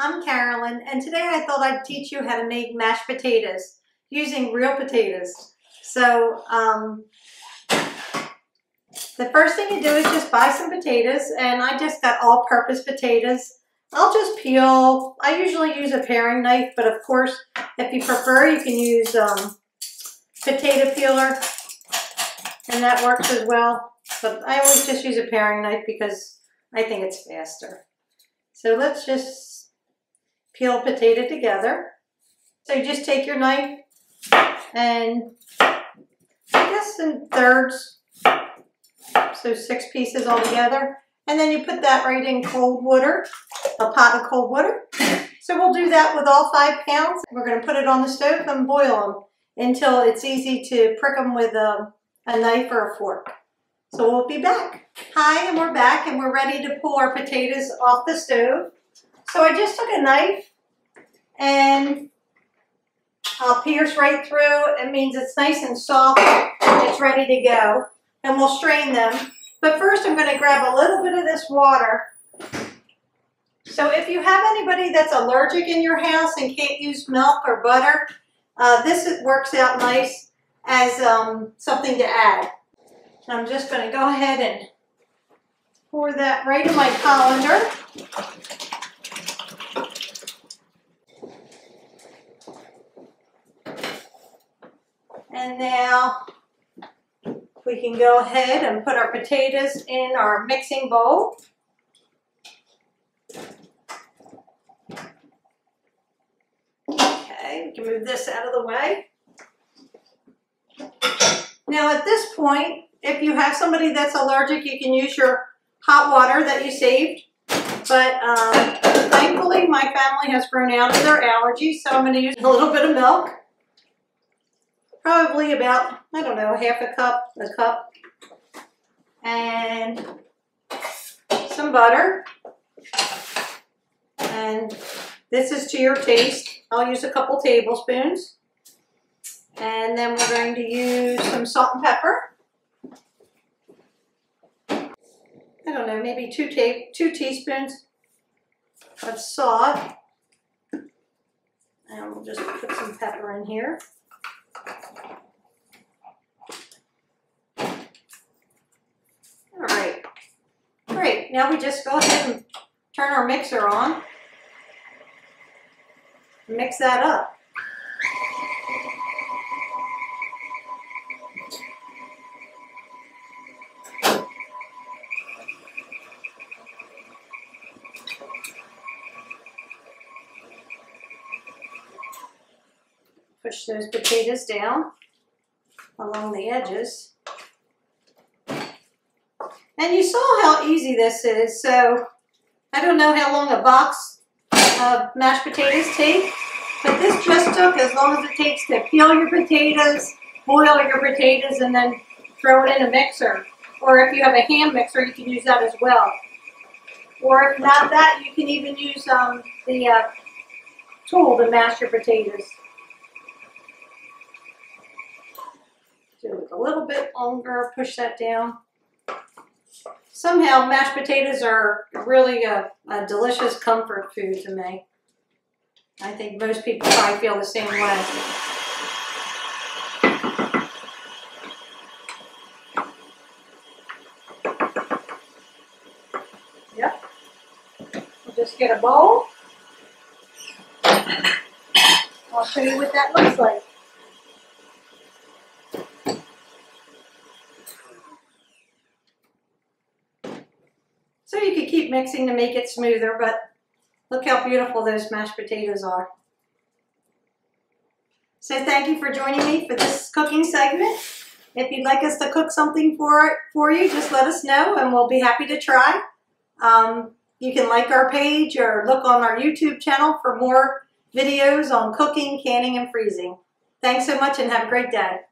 I'm Carolyn, and today I thought I'd teach you how to make mashed potatoes using real potatoes. So the first thing you do is just buy some potatoes, and I just got all-purpose potatoes. I'll just peel. I usually use a paring knife, but of course, if you prefer, you can use potato peeler, and that works as well. But I always just use a paring knife because I think it's faster. So let's just peel potato together. So you just take your knife and I guess in thirds, so 6 pieces all together. And then you put that right in cold water, a pot of cold water. So we'll do that with all 5 pounds. We're going to put it on the stove and boil them until it's easy to prick them with a knife or a fork. So we'll be back. Hi, and we're back, and we're ready to pull our potatoes off the stove. So I just took a knife and I'll pierce right through. It means it's nice and soft. It's ready to go. And we'll strain them. But first I'm going to grab a little bit of this water. So if you have anybody that's allergic in your house and can't use milk or butter, this works out nice as something to add. I'm just going to go ahead and pour that right in my colander. And now we can go ahead and put our potatoes in our mixing bowl. Okay, we can move this out of the way. Now at this point, if you have somebody that's allergic, you can use your hot water that you saved. But thankfully, my family has grown out of their allergies, so I'm going to use a little bit of milk. Probably about, I don't know, half a cup. And some butter. And this is to your taste. I'll use a couple tablespoons. And then we're going to use some salt and pepper. I don't know, maybe 2 teaspoons of salt. And we'll just put some pepper in here. All right, great. Now we just go ahead and turn our mixer on. Mix that up. Push those potatoes down along the edges. And you saw how easy this is, so I don't know how long a box of mashed potatoes take, but this just took as long as it takes to peel your potatoes, boil your potatoes, and then throw it in a mixer. Or if you have a hand mixer, you can use that as well. Or if not that, you can even use the tool to mash your potatoes. Do it a little bit longer, push that down. Somehow mashed potatoes are really a delicious comfort food to me. I think most people probably feel the same way. Yep. We'll just get a bowl. I'll show you what that looks like. So you could keep mixing to make it smoother, but look how beautiful those mashed potatoes are. So thank you for joining me for this cooking segment. If you'd like us to cook something for you, just let us know and we'll be happy to try. You can like our page or look on our YouTube channel for more videos on cooking, canning, and freezing. Thanks so much and have a great day.